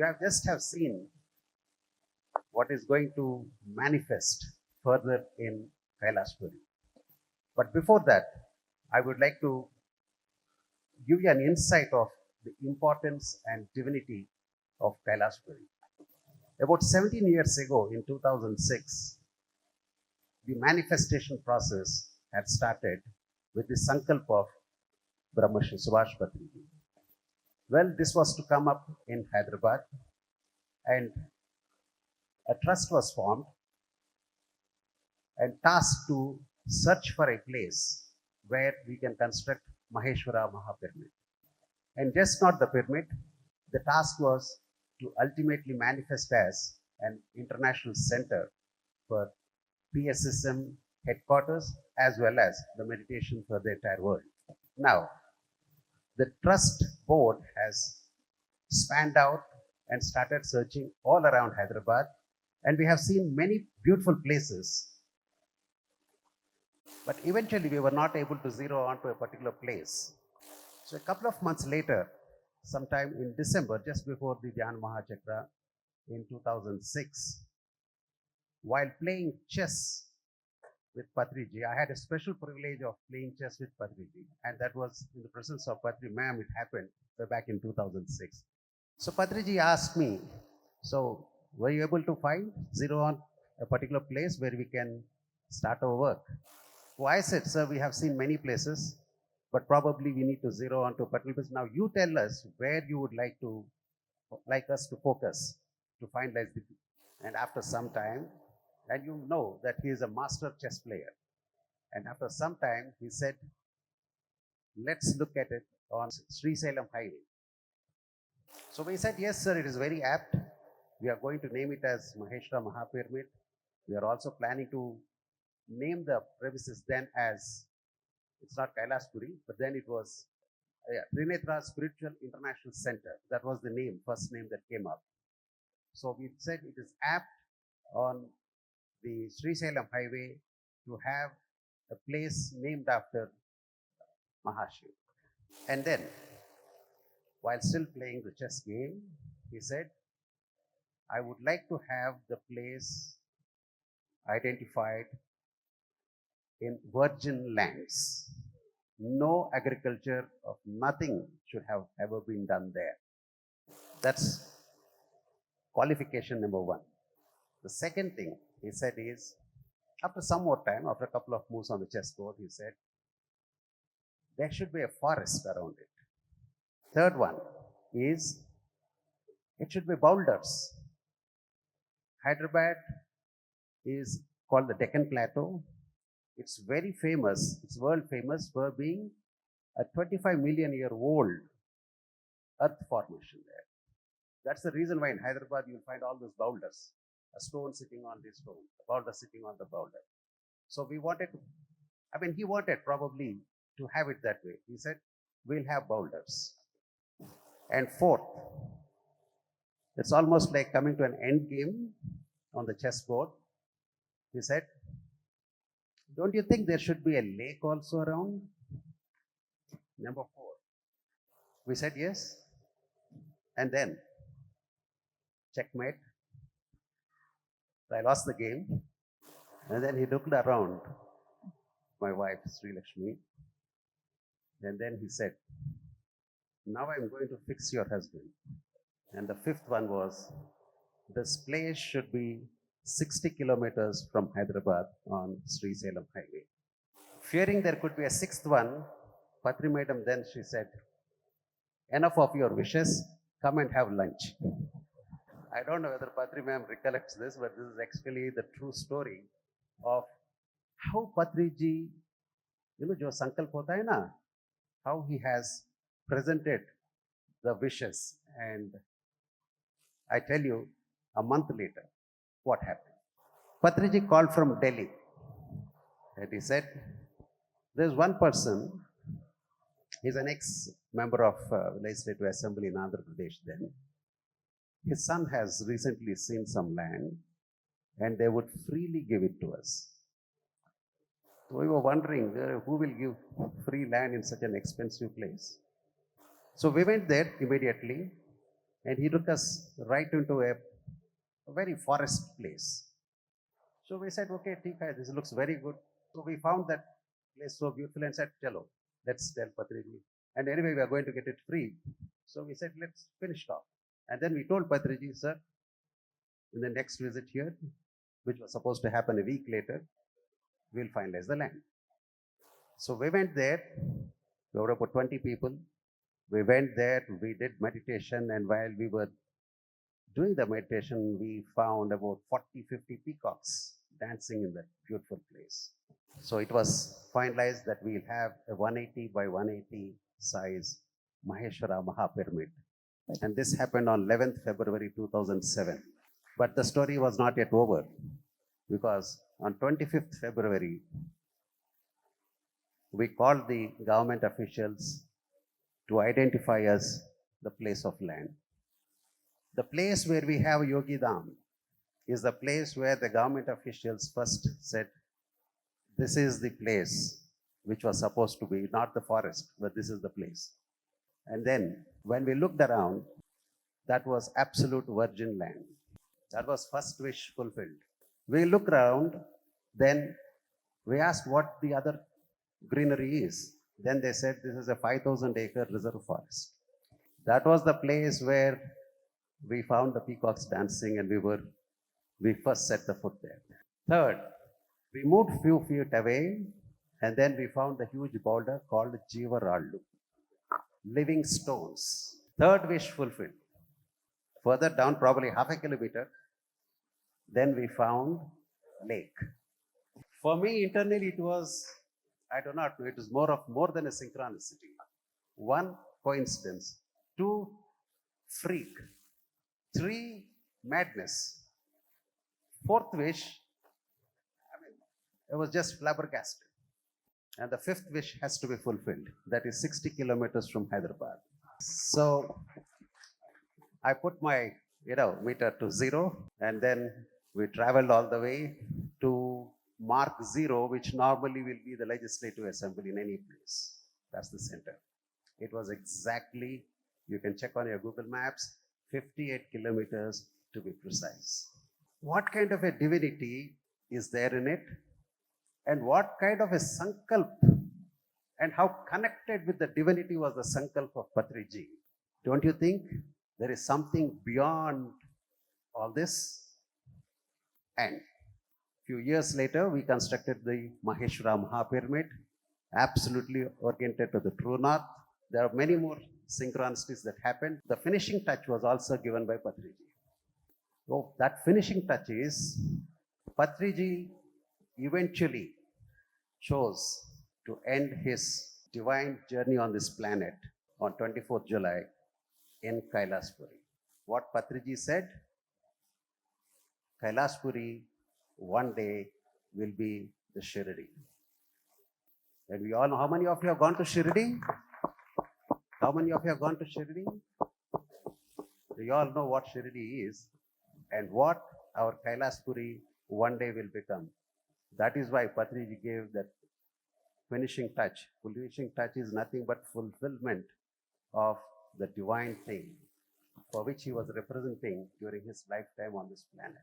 You have seen what is going to manifest further in Kailasapuri. But before that, I would like to give you an insight of the importance and divinity of Kailasapuri. About 17 years ago, in 2006, the manifestation process had started with the Sankalp of Brahmarshi Subhash Patriji. Well, this was to come up in Hyderabad, and a trust was formed and tasked to search for a place where we can construct Maheshwara Mahapyramid. And just not the pyramid, the task was to ultimately manifest as an international center for PSSM headquarters as well as the meditation for the entire world. Now, the trust board has spanned out and started searching all around Hyderabad, and we have seen many beautiful places. But eventually, we were not able to zero onto a particular place. So, a couple of months later, sometime in December, just before the Dhyan Mahachakra in 2006, while playing chess with Patriji, I had a special privilege of playing chess with Patriji, and that was in the presence of Patri ma'am. It happened back in 2006. So Patriji asked me, so were you able to find zero on a particular place where we can start our work? So I said, sir, we have seen many places, but probably we need to zero onto a particular place. Now you tell us where you would like us to focus to finalize the. And after some time, and you know that he is a master chess player. And after some time, he said, let's look at it on Sri Salem Highway. So we said, yes, sir, it is very apt. We are going to name it as Maheshwara Mahapyramid. We are also planning to name the premises then as, it's not Kailasapuri, but then it was Trinetra Spiritual International Center. That was the name, first name that came up. So we said it is apt on the Sri Salem Highway to have a place named after Mahashiv. And then, while still playing the chess game, he said, I would like to have the place identified in virgin lands. No agriculture of nothing should have ever been done there. That's qualification number one. The second thing he said is, after some more time, after a couple of moves on the chessboard, he said, there should be a forest around it. Third one is, it should be boulders. Hyderabad is called the Deccan Plateau. It's very famous, it's world famous for being a 25 million year old earth formation there. That's the reason why in Hyderabad you'll find all those boulders, a stone sitting on this stone, a boulder sitting on the boulder. So we wanted to, he wanted probably to have it that way. He said, we'll have boulders. And fourth, it's almost like coming to an end game on the chessboard. He said, don't you think there should be a lake also around? Number four. We said yes. And then, checkmate. So I lost the game. And then he looked around, my wife, Sri Lakshmi. And then he said, now I'm going to fix your husband. And the fifth one was, this place should be 60 kilometers from Hyderabad on Sri Salem Highway. Fearing there could be a sixth one, Patri Madam then she said, enough of your wishes, come and have lunch. I don't know whether Patri ma'am recollects this, but this is actually the true story of how Patriji, jo sankalp hota hai na, how he has presented the wishes. And I tell you, a month later, what happened? Patriji called from Delhi and he said, there's one person, he's an ex-member of Legislative Assembly in Andhra Pradesh then. His son has recently seen some land and they would freely give it to us. So we were wondering who will give free land in such an expensive place. So we went there immediately And he took us right into a very forest place. So we said, okay, Tika, this looks very good. So we found that place so beautiful and said, Chalo, let's tell Patriji. And anyway, we are going to get it free. So we said, let's finish it off. And then we told Patriji, sir, in the next visit here, which was supposed to happen a week later, we'll finalize the land. So we went there. We were about 20 people. We went there, we did meditation, and while we were doing the meditation, we found about 40, 50 peacocks dancing in that beautiful place. So it was finalized that we'll have a 180 by 180 size Maheshwara Mahapyramid. And this happened on 11th February 2007. But the story was not yet over, because on 25th February, we called the government officials to identify us the place of land. The place where we have Yogi Dham is the place where the government officials first said, this is the place which was supposed to be, not the forest, but this is the place. And then when we looked around, that was absolute virgin land. That was first wish fulfilled. We looked around, then we asked what the other greenery is. Then they said this is a 5,000-acre reserve forest. That was the place where we found the peacocks dancing, and we first set the foot there. Third, we moved few feet away, and then we found the huge boulder called Jivarallu, living stones. Third wish fulfilled. Further down, probably half a kilometer, then we found lake. For me, internally, it was, I do not know, it was more than a synchronicity. One, coincidence. Two, freak. Three, madness. Fourth wish, it was just flabbergasted. And the fifth wish has to be fulfilled. That is 60 kilometers from Hyderabad. So I put my meter to 0, and then we traveled all the way to mark 0, which normally will be the Legislative Assembly in any place. That's the center. It was exactly, you can check on your Google Maps, 58 kilometers to be precise. What kind of a divinity is there in it? And what kind of a sankalp and how connected with the divinity was the sankalp of Patriji? Don't you think there is something beyond all this? And few years later, we constructed the Maheshwara Mahapyramid, absolutely oriented to the true north. There are many more synchronicities that happened. The finishing touch was also given by Patriji. So that finishing touch is, Patriji eventually chose to end his divine journey on this planet on 24th July in KAILSAPURI. What Patriji said, KAILSAPURI one day will be the Shirdi. And we all know, how many of you have gone to Shirdi? How many of you have gone to Shirdi? We all know what Shirdi is and what our KAILSAPURI one day will become. That is why Patriji gave that finishing touch. Finishing touch is nothing but fulfillment of the divine thing for which he was representing during his lifetime on this planet.